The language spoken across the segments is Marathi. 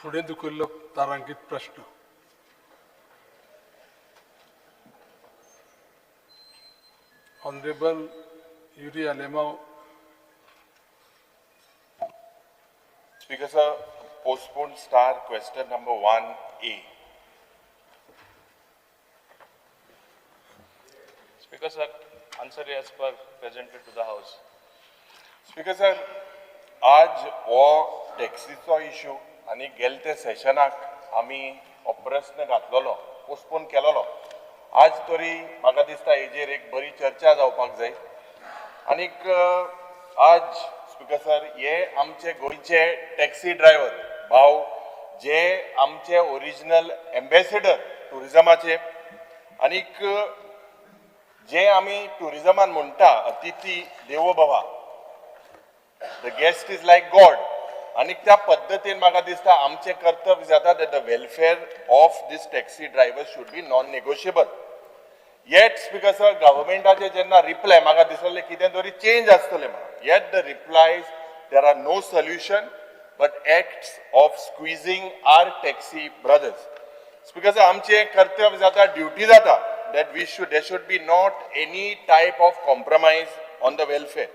फुडें धुकल्लो तारांकीत प्रश्न. Honorable Yuri Alemão. Speaker sir, postpone star question number 1A. Speaker sir, answer as per presented to the House. Speaker sir, आज हो टॅक्सीचो इश्यू आनी गेले ते सेशनाक आमी हो प्रश्न घातलेलो, पोस्टपोन केलेलो. आज तरी म्हाका दिसता हेजेर एक बरी चर्चा जावपाक जाय. आनीक आज स्पीकर सर हे आमचे गोंयचे टॅक्सी ड्रायव्हर भाव जे आमचे ओरिजिनल एम्बेसेडर टुरिजमाचे आनीक जे आमी टुरिजमान म्हणटा अतिथी देवो भवा, the guest is like God. आनी त्या पद्दतीन म्हाका दिसता आमचे कर्तव्य जाता that the welfare of these taxi drivers should be non negotiable. Yet speaker sir गव्हर्मेंटाचे जेन्ना रिप्लाय म्हाका दिसलें कितें तरी चेंज आसतलें म्हणून. Yet the replies there are no solution but acts of squeezing our taxi brothers. Speaker sir आमचे कर्तव्य जाता, ड्युटी जाता that there should be not any type of compromise on the welfare.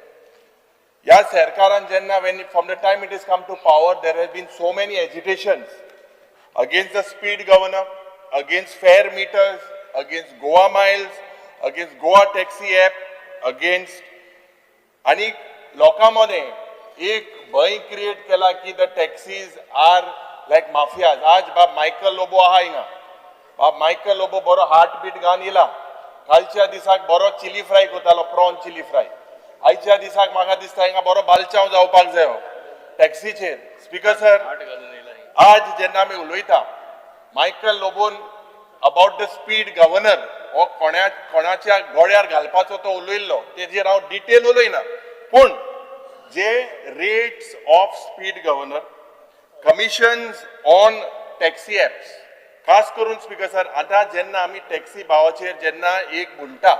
Ya sarkaran jenna from the time it has come to power, there have been so many agitations against the speed governor, against fare meters, against Goa miles, against Goa taxi app, against आणि लोकांमध्ये एक भय क्रिएट केला की the taxis are like mafias. आज बाब मायकल लोबो आहा हिंगा, मायकल लोबो बरो हार्ट बीट घान येला. कालच्या दिसाक बरो चिली फ्राय करतालो, प्रॉन चिली फ्राय. आयच्या दिसाक म्हाका दिसता हिंगा बरो बालचाव जावपाक जायो टॅक्सीचेर. स्पीकर सर आज जेन्ना आमी उलयता मायकल लोबोन अबाउट द स्पीड गव्हर्नर हो कोणाच्या गोळ्यार घालपाचो तो उलयल्लो, तेजेर हांव डिटेल उलयना. पूण जे rates of speed governor, commissions on taxi apps, खास करून स्पीकर सर आता जेन्ना आमी टॅक्सी भावाचेर जेन्ना एक म्हणटा,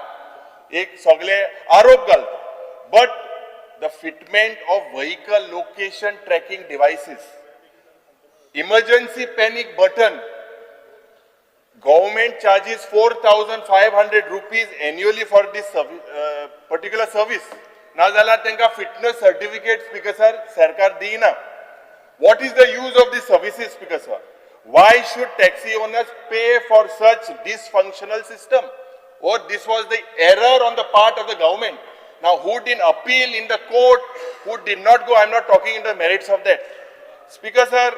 एक सगळे आरोप घालता, but the fitment of vehicle location tracking devices, emergency panic button, government charges 4,500 rupees annually for this particular service. नाजाल्यार तांकां फिटनेस सर्टिफिकेट स्पीकर सर सरकार दिना. What is the use of these services, speaker sir? Why should taxi owners pay for such dysfunctional system? Or this was the error on the part of the government. Now who didn't appeal in the court, who did not go, I'm not talking in the merits of that. Speaker sir,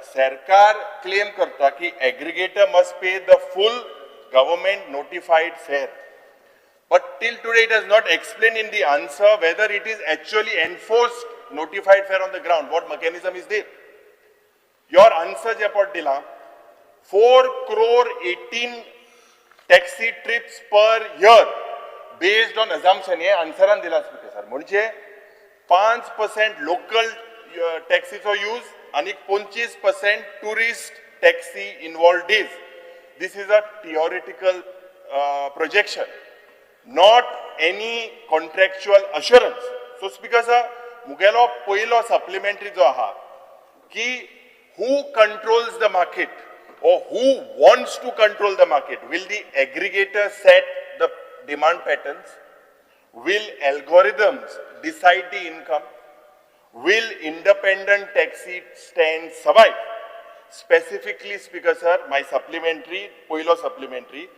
सरकार क्लेम करता की aggregator must pay the full government notified fare. But till today it has not explained in the answer whether it is actually enforced notified fare on the ground. What mechanism is there? Your answer je pot dila 4 crore 18 taxi trips per year based on assumption. हे आन्सरान दिला स्पीकर सर. म्हणजे 5% लोकल टॅक्सीचो यूज आणि 25% tourist taxi involve days. This is a theoretical projection, not any contractual assurance. So speaker sir, मुगेलो पयलो supplementary जो आहा की who controls the market or who wants to control the market? Will the aggregator set the demand patterns? Will algorithms decide the income? Will independent taxi stands survive? Specifically, speaker sir, my supplementary, poilo supplementary,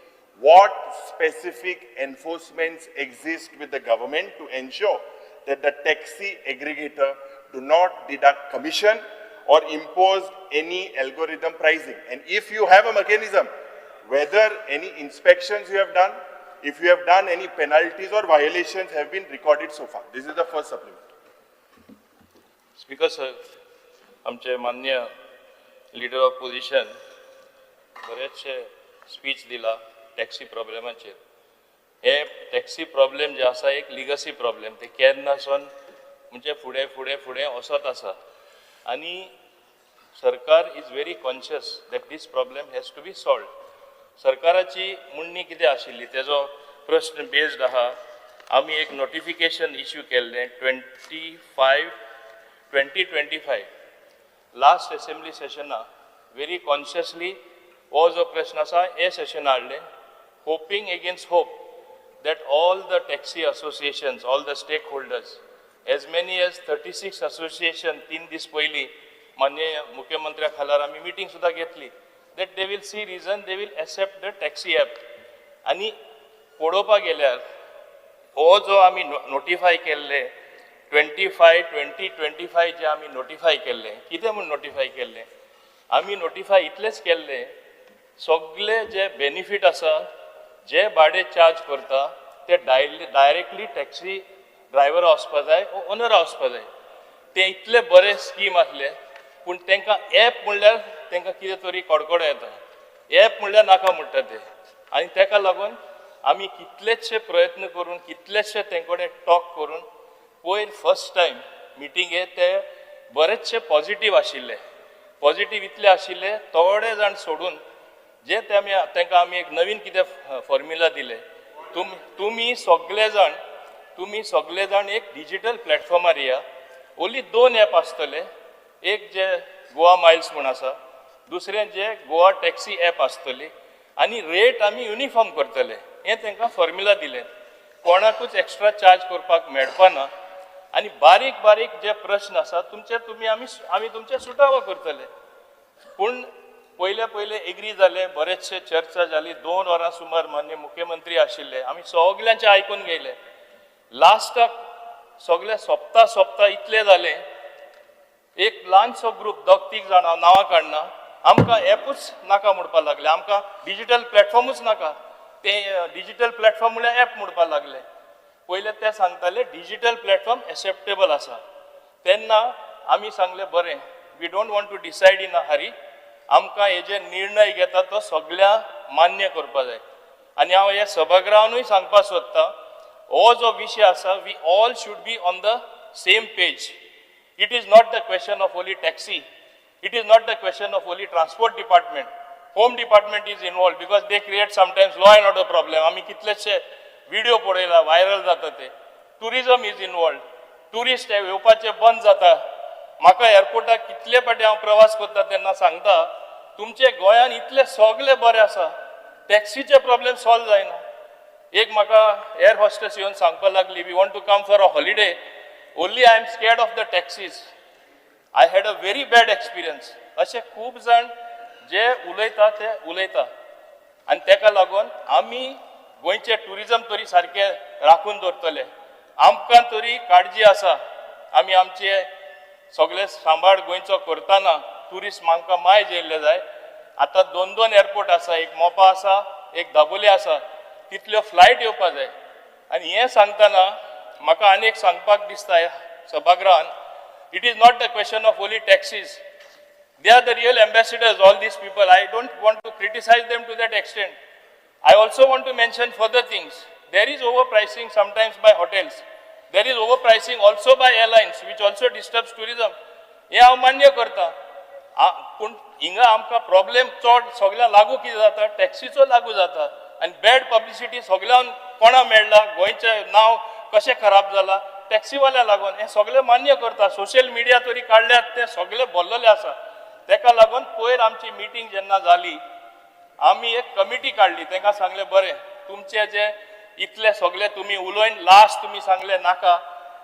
what specific enforcements exist with the government to ensure that the taxi aggregator do not deduct commission or impose any algorithm pricing? And if you have a mechanism, whether any inspections you have done, if you have done any penalties or violations have been recorded so far. This is the first supplement. Speaker sir, आमचे मान्य लीडर ऑफ पोजिशन बरेचशे स्पीच दिला टॅक्सी प्रॉब्लेमाचेर. हे टॅक्सी प्रॉब्लेम जे आसा एक लिगसी प्रॉब्लेम, ते केन्नासून म्हणजे फुडें फुडें फुडें वचत आसा. आनी सरकार is very conscious that this problem has to be solve. सरकाराची म्हणणी कितें आशिल्ली तेजो प्रश्न बेस्ड आहा आमी एक नोटिफिकेशन इश्यू केल्लें 2025 लास्ट असेंब्ली सेशना व्हेरी कॉन्शियसली हो जो प्रश्न आसा हे सेशन हाडलें hopping against hope that all the taxi associations, all the stakeholders, as many as 36 association 3 दीस पयली माननीय मुख्यमंत्र्या खाला आमी मीटिंग सुद्दां घेतली that they will see reason, they will accept the taxi app. आनी पळोवपाक गेल्यार हो जो आमी नोटिफाय केल्ले 2025 जे आमी नोटिफाय केल्ले कितें म्हूण नोटिफाय केल्ले आमी नोटिफाय इतलेंच केल्ले सगळे जे बेनिफीट आसा जे भाडे चार्ज करता ते डायरेक्टली टॅक्सी ड्रायव्हरा वचपा जाय ओनरा वचपा जाय ते इतले बरे स्कीम आसले पूण तांकां एप म्हणल्यार तांकां कितें तरी कडकडो येता एप म्हणल्यार नाका म्हणटा ते आनी ताका लागून आमी कितलेशे प्रयत्न करून कितलेशे तेंकडेन टॉक करून पयर फर्स्ट टायम मिटिंगे ते बरेचशे पॉझिटीव आशिल्ले पॉझिटीव इतले आशिल्ले थोडे जाण सोडून जे तांकां आमी एक नवीन कितें फॉर्म्युला दिले तुम्ही सगळे जाण एक डिजिटल प्लॅटफॉर्मार या ओन्ली 2 ॲप आसतले एक जे गोवा मायल्स म्हूण आसा दुसरें जे गोवा टॅक्सी ॲप आसतली आनी रेट आमी युनिफॉर्म करतले हें तांकां फॉर्म्युला दिलें कोणाकूच एक्स्ट्रा चार्ज करपाक मेळपा ना आनी बारीक बारीक जे प्रश्न आसा आमी तुमचे सुटावो करतले पूण पहिले एग्री जाले बरेचशे चर्चा जाली 2 वरां सुमार मान्य मुख्यमंत्री आशिल्ले आमी सगळ्यांचे आयकून गेले लास्टाक सगळे सोंपता इतले जाले एक ल्हानसो ग्रूप 2-3 जाणां नांवां काडना आमकां एपूच नाका म्हणपाक लागले आमकां डिजिटल प्लॅटफॉर्मूच नाका ते डिजिटल प्लॅटफॉर्म म्हळ्यार एप म्हणपाक लागले पहिले ते सांगताले डिजिटल प्लॅटफॉर्म एक्सेप्टेबल आसा तेन्ना आमी सांगले बरें we don't want to decide in a hurry आमकां हे जे निर्णय घेता तो सगळ्या मान्य करपा जाय आनी हांव हे सभागृहानूय सांगपाक सोदतां हो जो विशय आसा we all should be on the same page it is not the question of only taxi it is not the question of only transport department home department is involve because they create sometimes law and order problem आमी कितलेशे व्हिडिओ पळयला व्हायरल जाता ते टुरिजम इज इन्वॉल्व टुरिस्ट येवपाचे बंद जाता म्हाका एअरपोर्टाक कितले फाटी हांव प्रवास करता तेन्ना सांगता तुमचे गोंयान इतले सगळे बरे आसा टॅक्सीचे प्रॉब्लेम सॉल्व जायना एक म्हाका एअर हॉस्टेस येवन सांगपाक लागली we want to come for a holiday only I am scared of the taxis I had a very bad experience असे खूब जाण जे उलयता ते उलयता आनी ताका लागून आमी गोंयचे टुरिजम तरी सारखे राखून दवरतले आमकां तरी काळजी आसा आमी आमचे सगळे सांबाळ गोंयचो करतना ट्युरिस्ट आमकां मायज येयल्ले जाय आतां 2 एअरपोर्ट आसा एक मोपा आसा एक दाबोले आसा तितल्यो फ्लायट येवपा जाय आनी हें सांगतना म्हाका आनी एक सांगपाक दिसता सभागृहान it is not the question of only taxis they are the real ambassadors all these people I don't want to criticise them to that extent I also want to mention further things. There is overpricing sometimes by hotels. There is overpricing also by airlines, which also disturbs tourism. हे हांव मान्य करता पूण हिंगा आमकां प्रॉब्लेम चड सगळ्या लागू कितें जाता टॅक्सीचो लागू जाता आनी बॅड पब्लिसिटी सगळ्यांक कोणा मेळ्ळा गोंयचें नांव कशें खराब जाला टॅक्सीवाल्या लागून हें सगळें मान्य करता सोशल मिडिया तरी काडल्यात ते सगळे बोल्लेले आसा ताका लागून पयर आमची मिटींग जेन्ना जाली आमी एक कमिटी काडली तांकां सांगले बरें तुमचे जे इतले सगळे तुमी उलोवन लास्ट तुमी सांगले नाका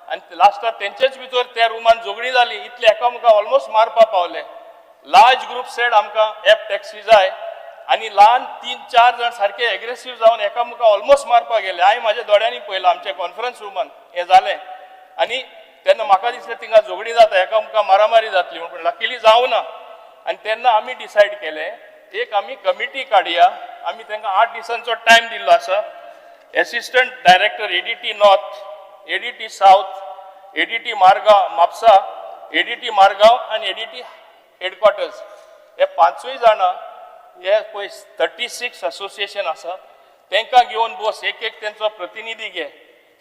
आनी लास्टाक तेंचेच भितर त्या रुमान झगडी जाली इतले एकामेकांक ऑलमोस्ट मारपा पावले लार्ज ग्रुप सेड आमकां एप टॅक्सी जाय आनी ल्हान 3-4 जाण सारके एग्रेसीव जावन एकामेकांक ऑलमोस्ट मारपा गेले हांवें म्हाज्या दोळ्यांनी पळयलां आमच्या कॉन्फरन्स रुमान हें जालें आनी तेन्ना म्हाका दिसलें थिंगा झगडी जाता एकामेकांक मारामारी जातली पूण लकिली जावं ना आनी तेन्ना आमी डिसायड केलें एक आमी कमिटी काडया आमी तांकां 8 दिसांचो टायम दिल्लो आसा assistant director ADT north ADT south ADT Margao Mapusa ADT Margao आनी एडीटी हेडक्वॉर्टर्स हे 5 जाणां हे पळय 36 असोसिएशन आसा तांकां घेवन बस एक तेंचो प्रतिनिधी घे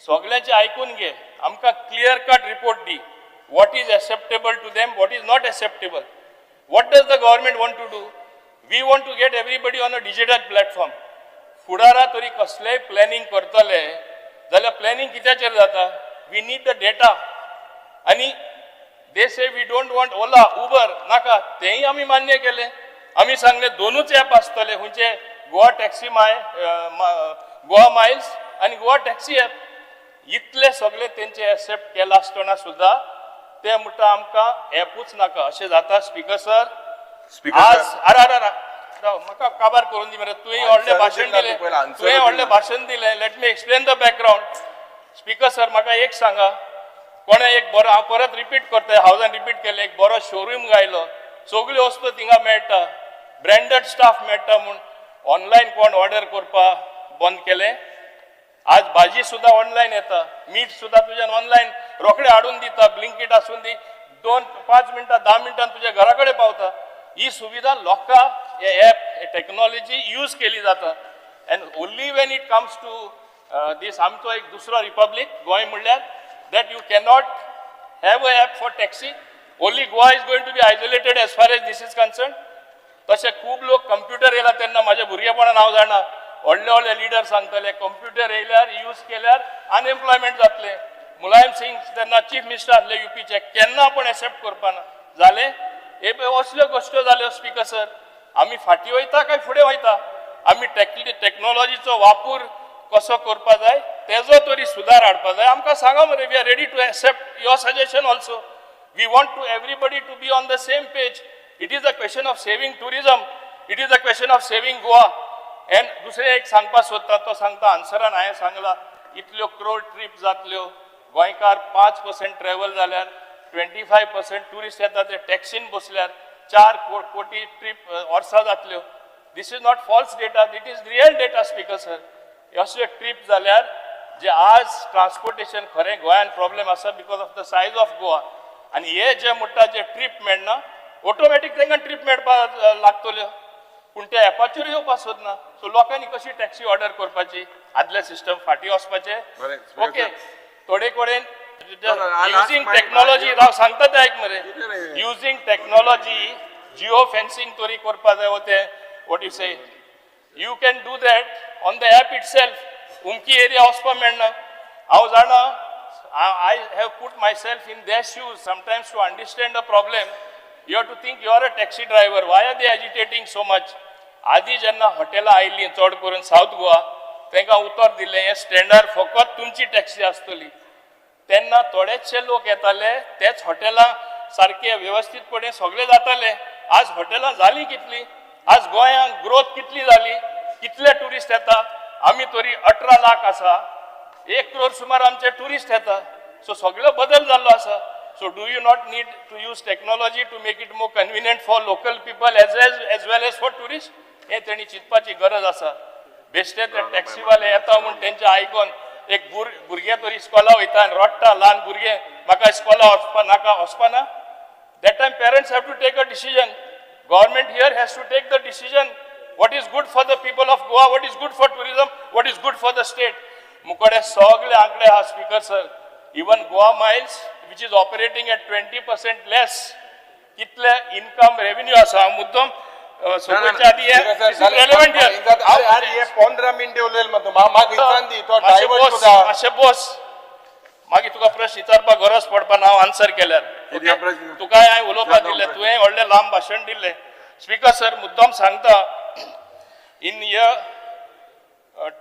सगळ्यांचे आयकून घे आमकां क्लियर कट रिपोर्ट दी what is acceptable to them what is not acceptable what does the government want to do we want to get everybody on a digital platform फुडारा तरी कसलेंय प्लॅनिंग करतले जाल्यार प्लॅनिंग कित्याचेर जाता? We need the data. आणि they say we don't want Ola Uber नाका, तेही आम्ही मान्य केले. आम्ही सांगले दोनूच ॲप आसतले, खंयचे गोवा टॅक्सी गोवा मायल्स आणि गोवा टॅक्सी ॲप. इतले सगळे तेंचे एक्सेप्ट केला आसतना सुद्धा ते म्हणटा आमकां ॲपूच नाका अशें जाता. स्पीकर सर, आज म्हाका काबार करून दी मरे. तुवें व्हडलें भाशण दिलें, let me explain the background. Speaker sir, म्हाका एक सांगा, कोणे एक बरो, हांव परत रिपीट करता, हांवें रिपीट केलें, एक बरो शोरूम गायलो, सगल्यो वस्तू थिंगा मेळटा, ब्रँडेड स्टाफ मेळटा म्हूण ऑनलायन कोण ऑर्डर करपा बंद केलें. आज भाजी सुद्धा ऑनलायन येता, मीठ सुद्धा तुज्यान ऑनलायन रोखडे हाडून दिता, ब्लिंकिट आसून दी, 2-5 मिनटां 10 मिनटां तुज्या घरा कडेन पावता. ही सुविधा लोकां हे ॲप हे टेक्नॉलॉजी यूज केली जाता. And only when it comes to these आमचो एक दुसरो रिपब्लीक गोंय म्हणल्यार that you cannot have a app for taxi. Only Goa is going to be isolated as far as this is concerned. तसे खूब लोक कंप्युटर येयला तेन्ना माझ्या भुरगेपणान हांव जाणा, व्हडले व्हडले लिडर सांगतले कंप्युटर येयल्यार यूज केल्यार अनएम्प्लॉयमेंट जातले. मुलायम सिंग तेन्ना चीफ मिनिस्टर आसले यूपीचे, केन्ना पण एक्सेप्ट करपाना जाले. हे असल्यो गोश्ट्यो जाल्यो. स्पीकर सर, आमी फाटीं वयता काय फुडें वयता? आमी टेक्नॉलॉजीचो वापर कसो करपा जाय तेजो तरी सुदार हाडपा जाय. आमकां सांगा मरे, we are ready to accept your suggestion also. We want to everybody to be on the same page. It is a question of saving tourism, it is a question of saving Goa. And दुसरें एक सांगपा सोदता, तो सांगता आन्सरान हांवें सांगला, इतल्यो करोड ट्रीप जातल्यो, गोंयकार 5% ट्रॅव्हल जाल्यार 25% टुरिस्ट येता ते टॅक्सीन बसल्यार 4 कोटी ट्रीप वर्सां जातल्यो. This is not false data, it is real data. Speaker sir, अशे ट्रीप जाल्यार जे आज ट्रान्सपोर्टेशन खरें गोंयान प्रॉब्लेम आसा because of the size of Goa. आनी हे जे म्हणटा जे ट्रीप मेळना, ऑटोमॅटीक तांकां ट्रीप मेळपाक लागतल्यो, पूण त्या एपाचेर येवपाक सोदना. सो लोकांनी कशी टॅक्सी ऑर्डर करपाची? आदले सिस्टम फाटीं वचपाचें. ओके, थोडे कडेन युजींग टेक्नॉलॉजी, राव सांगता ते आयक मरे, युजींग टेक्नॉलॉजी जिओ फेन्सिंग तरी करपा जाय. ते what you say, you can do that on the app itself. उमकी एरिया वचपा मेळना. हांव जाणा, I have put myself in their shoes sometimes to understand the problem. You have to think you are a taxi driver. Why are they agitating so much? आदी जेन्ना हॉटेलां आयलीं चड करून साऊथ गोवा, तांकां उतर दिलें हे स्टँडार फकत तुमची टॅक्सी आसतली. तेन्ना थोडेचशे लोक येताले, तेच हॉटेलां सारके वेवस्थीतपणे सगळे जाताले. आज हॉटेलां जालीं कितलीं? आज गोंयांत ग्रोथ कितली जाली? कितले टुरिस्ट येता? आमी तरी 18 लाख आसा, 1 करोड सुमार आमचे टुरिस्ट येता. सो सगळो बदल जाल्लो आसा. So do you not need to use technology to make it more convenient for local people as well as for tourist? हे तेणी चिंतपाची गरज आसा. बेश्टे ते टॅक्सीवाले येता म्हूण तेंचे आयकून एक भुरगे तरी इस्कॉला वयता आनी रडटा, ल्हान भुरगे, म्हाका इस्कॉला वचपा नाका, वचपाना. That time parents have to take a decision. Government here has to take the decision. What is good for the people of Goa? What is good for tourism? What is good for the state? मुकडे सगळे आंकडे हा. Speaker sir, even Goa Miles, which is operating at 20% less, कितले इनकम रेवेन्यू आसा मुद्दम सगळ्याच्या आधी रेलेव्हंट हियर. अरे हे 15 मिनिटे उलयले मत म्हाका इन्सान दी तो ड्रायव्हर सुद्धा मातशे बस. मागीर तुका प्रश्न विचारपाक गरज पडपाना, हांव आन्सर केल्यार. तुका हांवें उलोवपाक दिलें, तुवें व्हडलें लांब भाशण दिल्लें. स्पीकर सर, मुद्दम सांगता, इन इयर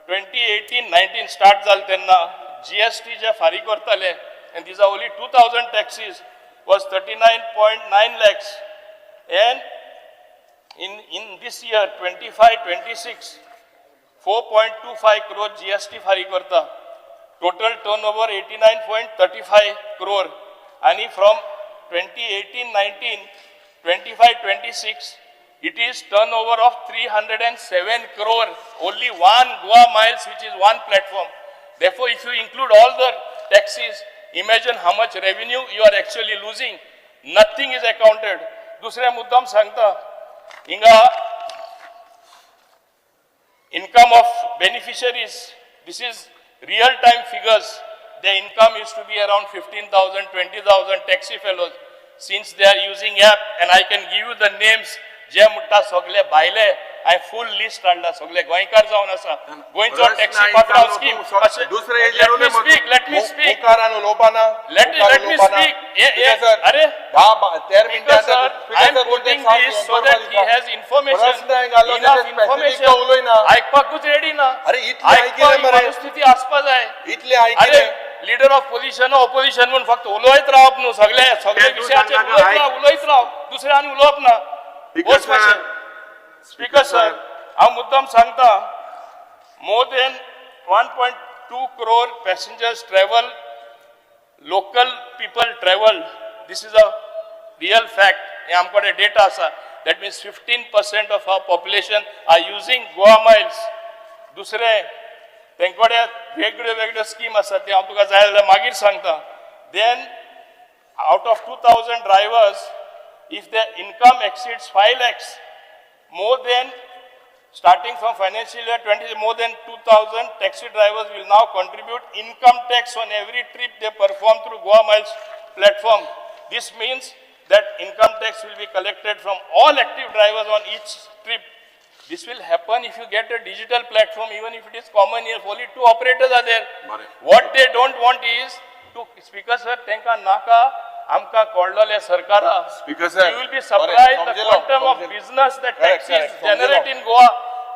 2018-19 स्टार्ट जालें तेन्ना GST जे फारीक करताले, and these are only 2000 taxis, was 39.9 lakhs. एंड in this year 25-26 4.25 crore GST फारीक करता. Total turnover 89.35 crore. And from 2018-19, 25-26, it is turnover of 307 crore. Only one Goa Miles, which is one platform. Therefore, if you include all the taxis, imagine how much revenue you are actually losing. Nothing is accounted. Dusre muddam sangta, inga income of beneficiaries, this is real-time figures. The income used to be around 15,000, 20,000 taxi fellows. Since they are using app, and I can give you the names, je mutta sogle baile हांवें फूल लिस्ट हाडला सगळे गोंयकार जावन आसा गोंयचो प्रश्न टॅक्सी आयता पकडाव न्हू, स्कीम तूं दुसरे हेजेर उलय मत. लेट मी स्पीक मुखारान उलोवपाना. Let me मुखार उलोवपाना. speak. Speaker sir, अरे 10 मिनटां Speaker sir, I am putting this so that he has information, प्रश्न हांवें घालो enough तेचे information. specific तो उलयना. आयकपाकूच रेडी ना. अरे इतलें आयकिलें आयकपाक मरे. मनस्थिती आसपा जाय. इतलें अरे आयकिलें. लीडर ऑफ पोजिशन ऑपोजिशन म्हणून फक्त उलयत रावप न्हू सगळे विशयाचेर उलयत राव दुसरे आनी उलोवप ना. Speaker होच मातशें. sir. स्पीकर सर हांव मुद्दाम सांगता more than 1.2 crore passengers travel, local people travel. This is a real fact. हे आमकडे data आसा. That means 15% of our population are using Goa miles. दुसरे तेंकडे वेगळ्यो वेगळ्यो स्कीम आसात ते हांव तुका जाय जाल्यार मागीर सांगता. Then out of 2,000 drivers, if their income exceeds 5 lakhs, more than starting from financial year 20, more than 2,000 taxi drivers will now contribute income tax on every trip they perform through Goa Miles platform. This means that income tax will be collected from all active drivers on each trip. This will happen if you get a digital platform, even if it is common here. Only 2 operators are there. What they don't want is to, Speaker sir, tenka naka amka kodlale sarkara. Speaker sir, You will be surprised the quantum of business that taxis generate in Goa.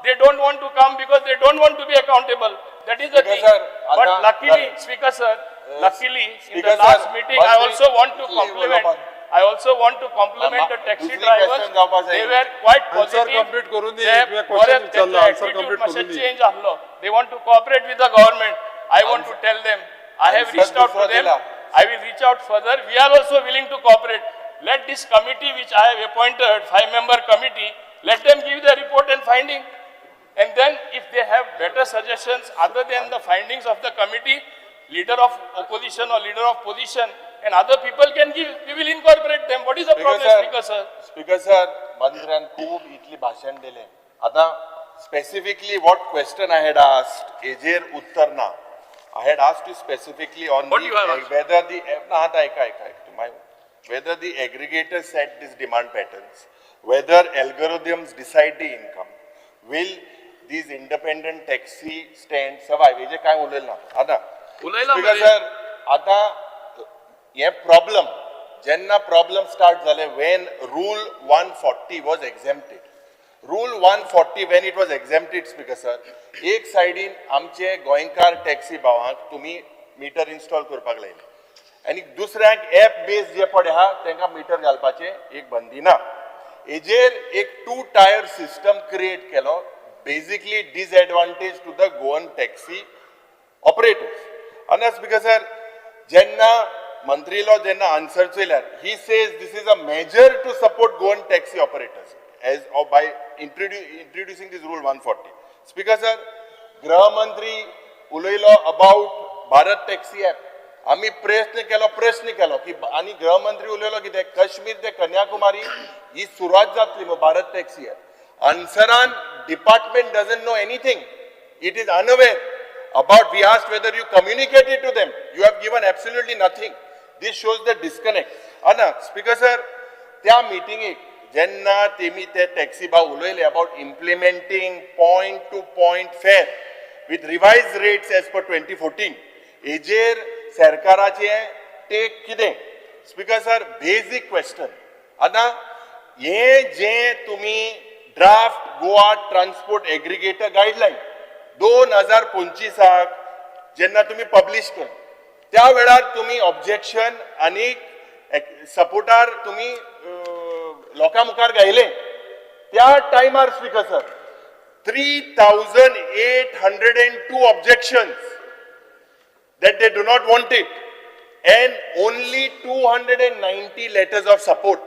They don't want to come because they don't want to be accountable. That is the Speaker thing. sir, But Adha- luckily, Speaker sir, luckily in Speaker the last sir, meeting, I Bantri- also want to Please, compliment. Bolopan. I also want to compliment the taxi Dusri drivers. question जावपाक जाय. They were quite Answer positive. complete करून दी. They तुवें question बरे विचारला, त्यांचे answer attitude complete मातशें करून दी. change आहलो. They want to cooperate with the government. I want to tell them. I have Answer reached out to दूसरा them. दिला. I will reach out further. We are also willing to cooperate. Let this committee, which I have appointed, 5-member committee, let them give the report and finding. And then if they have better suggestions other than the findings of the committee, leader of opposition or leader of position and other people can give, we will incorporate them. What is the problem, Speaker sir? Speaker sir, मंत्र्यान खूब इतली भाषण दिले. आता specifically what question I had asked, हेजेर उत्तर ना. I had asked you specifically on What you have asked? whether the ना आता ऐका whether the aggregators set these demand patterns, whether algorithms decide the income, will these independent taxi stands survive? हेजे काय उलयला ना. आता उलयला Speaker मरे. sir, आता हे problem जेन्ना problem start जाले when rule 140 was exempted. Rule 140 when it was exempted, Speaker sir, एक साइडीन आमचे गोंयकार टॅक्सी भावांक तुम्ही मीटर इन्स्टॉल करपाक लायले आनी दुसऱ्याक ऍप बेस जे पडे आहा तांकां मीटर घालपाचे एक बंदी ना. हेजेर एक 2-tier सिस्टम क्रिएट केलो, basically disadvantage to the Goan taxi operators. And Speaker sir, जेन्ना मंत्रीलो जेन्ना आन्सर चयल्यार, he says this is a measure to support Goan taxi operators as or by introducing this rule 140. Speaker sir, गृह मंत्री उलयलो about भारत टॅक्सी ॲप. आम्ही प्रयत्न केलो की आणि गृह मंत्री उलयलो कितें काश्मीर ते कन्याकुमारी ही सुरवात जातली मग भारत टॅक्सी ॲप. आन्सरान department doesn't know anything. It is unaware about, we asked whether you communicated to them. You have given absolutely nothing. This shows the disconnect. Anna, Speaker sir, त्या meeting जेन्ना तेमी ते टॅक्सी भाव उलयले about implementing point-to-point fare with revised rates as per 2014. हेजेर सरकाराचे टेक कितें? Speaker sir, basic question. Anna, हे जे तुम्ही draft Goa transport aggregator guideline 2025 जेन्ना तुम्ही पब्लिश केलं त्या वेळार तुम्ही ऑब्जेक्शन आणि सपोर्टार तुम्ही लोकां मुखार गायले. त्या टायमार speaker sir 3,802 objections that they do not want it and only 290 letters of support.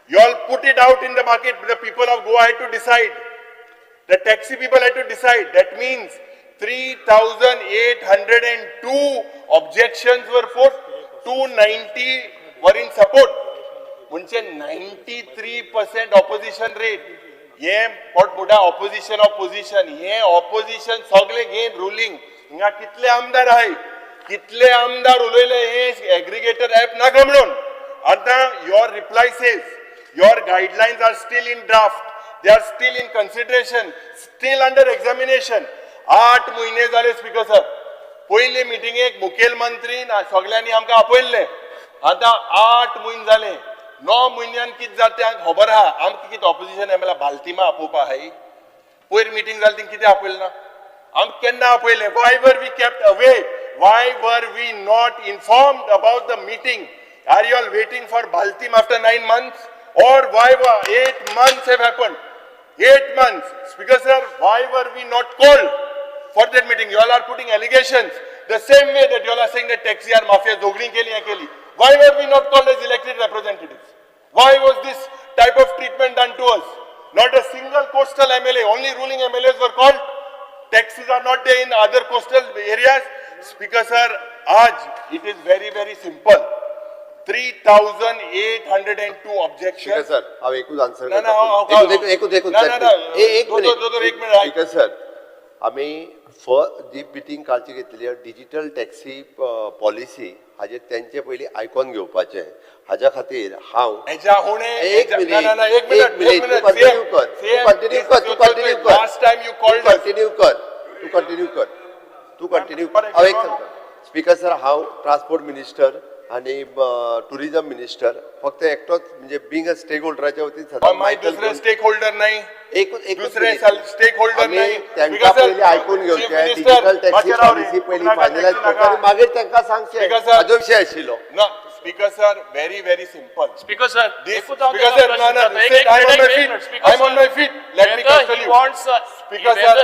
You all put it out in the market. The people of Goa had to decide. The taxi people had to decide. That means 3,802 objections were put, 290 were in support. म्हणजे 93% opposition rate. हे मोठा opposition of position. हे opposition सगळे घेन ruling. हिंगा कितले आमदार आहे? कितले आमदार उलयले हे aggregator app नाका म्हणून. आता your reply says your guidelines are still in draft. they are still in consideration, still under examination. 8 महिने झाले स्पीकर सर. पहिले मिटिंगेक मुखेलमंत्री सगळ्यांनी आमकां आपयल्ले. आता 8 म्हयने झाले. 9 म्हयन्यान कितें जाता तें खबर आहा. आमकां कितें ऑपोजिशन एमएलए बाल्तिमा आपोवपा आहाय. पयर मिटिंग जाली ती कितें आपयलें ना. आमकां केन्ना आपयलें. Why were we kept away? Why were we not informed about the meeting? Are you all waiting for Baltim after 9 months? Or why were 8 months have happened? 8 months. Speaker sir, why were we not called for that meeting? You all are putting allegations the same way that you all are saying that taxi or mafia zogri keli. Why were we not called as elected representatives? Why was this type of treatment done to us? Not a single coastal MLA, only ruling MLAs were called. Taxis are not there in other coastal areas. Speaker sir, it is very, very simple. 3,802 objections. Sir हांव एकूच आन्सर ना, स्पीकर सर आमी जी मिटींग कालची घेतली डिजिटल टॅक्सी पॉलिसी हाजे तेंचे पयली आयकोन घेवपाचें हाज्या खातीर हांव एक मिनिट तू कंटिन्यू कर हांव एक सांगता स्पीकर सर हांव ट्रान्सपोर्ट मिनिस्टर आणि टुरिझम मिनिस्टर फक्त एकटोच म्हणजे बिंग अ स्टेक होल्डराच्या वतीन दुसरे स्टेक होल्डर नाही दुसरे स्टेक होल्डर नाही त्यांना पहिले ऐकून घेवचे डिजिटल टॅक्सी पॉलिसी पहिली फायनलाइज करता आणि मागीर त्यांना सांगचे हाजो विषय आशिल्लो ना speaker sir very simple Speaker sir, speaker sir I'm on my feet let me tell you speaker sir I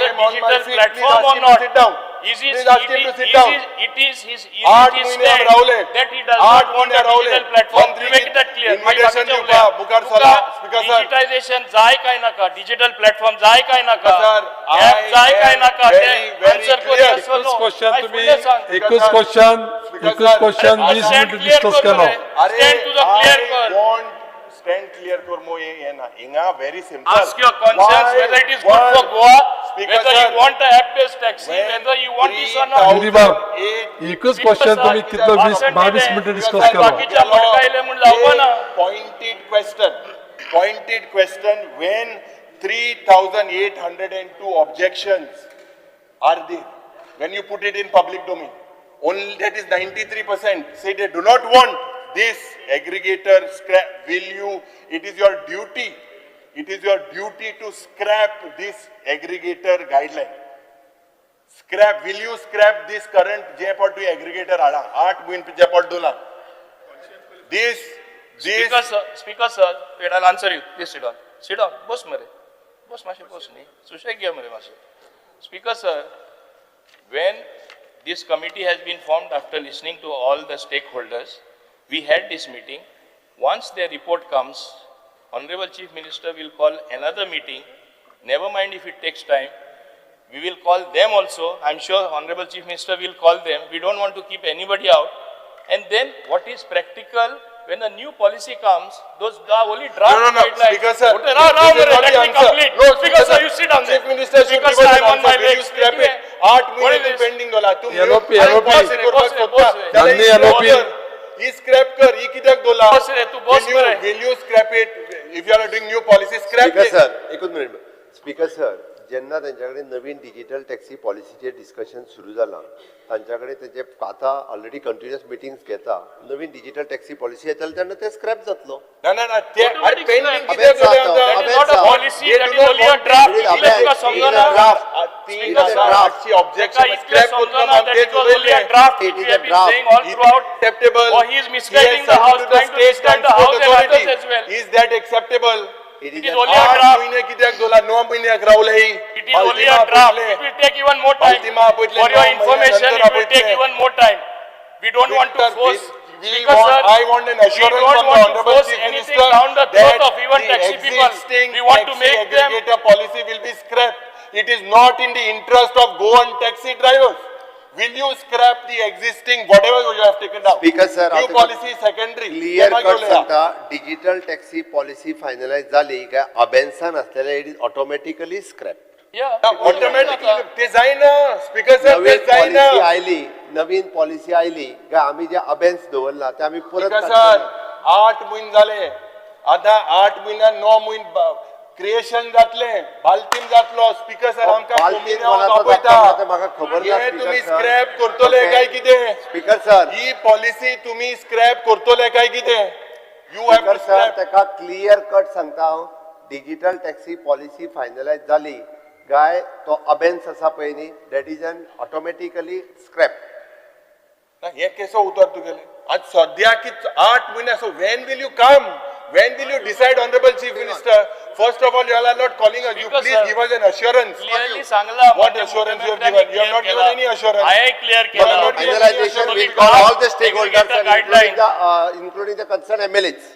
am on my feet platform or not sit down Please ask him to sit down. It is his stand that he does not want a digital platform. To make that clear. Digitization जाय काय नाका, digital platform जाय काय नाका, app जाय काय नाका. Answer क्वेश्चन तुम्ही एकच क्वेश्चन 20 मिनिट डिस्कस करा. Stand to the clear कर. Stand clear कर मो ये ना इंगा very simple. Ask your conscience whether it is good for Goa, whether you want a app-based taxi, whether you want this or not. Modi बाब एकच क्वेश्चन तुम्ही कितलो 22 मिनिट डिस्कस करा. बाकीच्या भडकायले म्हणून जावपा ना. Pointed question when 3,802 objections are there when you put it in public domain only that is 93% say they do not want this aggregator scrap it is your duty to scrap this aggregator guideline will you scrap this current J-Pod aggregator 8 win J-Pod dola this Speaker sir, wait, I'll answer you. Please sit down. Boss mere. Boss mashi boss nahi. Sushek gaya mere mashi. Speaker sir, when this committee has been formed after listening to all the stakeholders, we had this meeting. Once their report comes, Honorable Chief Minister will call another meeting. Never mind if it takes time. We will call them also. I'm sure Honorable Chief Minister will call them. We don't want to keep anybody out. And then what is practical? When a new policy comes, those are only draft guidelines. Speaker sir, let me complete. No, Speaker sir, you sit down there. Chief Minister, Speaker sir, I'm on my way. Scrap it. 8 minutes pending dola. LOP. He scrap kar. He कित्याक dola? Will you scrap it? If you are doing new policy, scrap it. Speaker sir एकच मिनिट स्पीकर सर जेन्ना त्यांच्याकडे नवीन डिजिटल टॅक्सी पॉलिसीचे डिस्कशन सुरू जाला तांच्याकडे तेजे आता ऑलरेडी कंटिन्युअस मिटिंग्स घेता नवीन डिजिटल टॅक्सी पॉलिसी येतली तेन्ना ते स्क्रॅप जातलो ना ते पेंडिंग कित्याक not a policy, that is only a draft. Objection scrap that is only a draft. It is We have a been draft. saying all throughout. Acceptable. Or he is misguiding the house, trying to misguide the house and others as well. Is that acceptable? It It is is a only a draft. महीने कित्याक दोला 9 महिन्याक रावले It is only a draft. It will take even more time. For your information, it will take even more time. We don't want to force. Speaker sir, I want an assurance we don't from the want to Honorable force Chief anything Minister down the throat of even that taxi the people. existing We want to taxi make them. aggregator policy will be scrapped. It is not in the interest of Goan taxi drivers. Will you scrap the existing whatever you have taken down? Speaker sir, new policy secondary. Clear cut सांगता डिजिटल टॅक्सी पॉलिसी फायनलाइज जाली काय अबेन्सान असलेले it is automatically scrap Yeah. Automatically ते जायना स्पीकर सर ते जायना नवीन पॉलिसी आयली काय आम्ही जे अबेन्स दवरला ते आम्ही परत स्पीकर सर 8 महिने झाले आता 8 महिन्यात 9 महिने क्रिएशन जातले बाल्टीन जातलो स्पीकर सर आमकां बाल्टीन कोमिन्या कोणाचो दाखयता. जातलो तें म्हाका खबर ना, हे स्पीकर तुम्ही सर. स्क्रॅप करतले ओके. काय कितें स्पीकर सर ही पॉलिसी तुम्ही स्क्रॅप करतले काय कितें you have speaker to sir scrap. ताका क्लियर कट सांगता हांव डिजिटल टॅक्सी पॉलिसी फायनलायज जाली काय तो अबेन्स आसा पळय न्ही that is an automatically scrap. हे केसो उतर तुगेले आज सद्या की 8 म्हयने so when will you come when will you decide honorable chief minister first of all you are not calling us you Because, please sir, give us an assurance clearly सांगला what assurance you have given you have not given any assurance आहे क्लिअर You have केलं not given any Finalization assurance. will call all the stakeholders and guideline. including the concerned MLAs.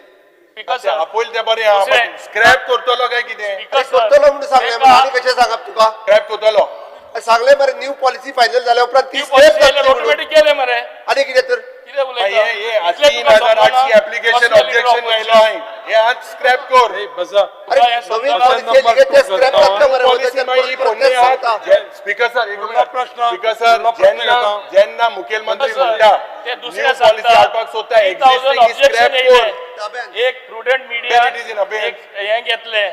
Because आपोल ते बरे दुसरे- स्क्रॅप करतलो काय कितें करतलो म्हणून सांगले मरे आनी कशें सांगप तुका स्क्रॅप करतलो सांगले मरे न्यू पॉलिसी फायनल जाल्या उपरांत ती स्क्रॅप जातली म्हणून. ऑटोमॅटिक केले मरे आनी कितें तर कितें उलयता? हे इतले तुका 3800 समजना? ऍप्लिकेशन कसले ऑब्जेक्शन leader आयलो opposition? हांवें हे आज स्क्रॅप कर ए, बसा. अरे काय नवीन समजा पॉलिसी नंबर आयली ते टू स्क्रॅप करता. जातले मरे पॉलिसी वयल्यान मागीर परत फोन्नी सांगता. स्पीकर सर एक पुढला प्रश्न. स्पीकर सर पुढला प्रश्न जेन्ना घेता. जेन्ना मुखेलमंत्री सर, म्हणटा ते न्यू दुसऱ्या पॉलिसी हाडपाक सोदता 3000 एक्झिस्टिंग objection स्क्रॅप येयले. कर एक prudent media Then it is in abeyance. हे घेतले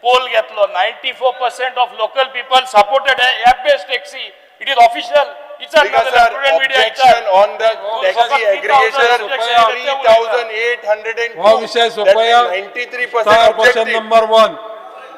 पोल घेतलो 94% of local people supported app based taxi it is official Because sir, objection on the taxi aggregator, 3,800. हा विषय सोपया 93% स्टार क्वेश्चन objective. नंबर 1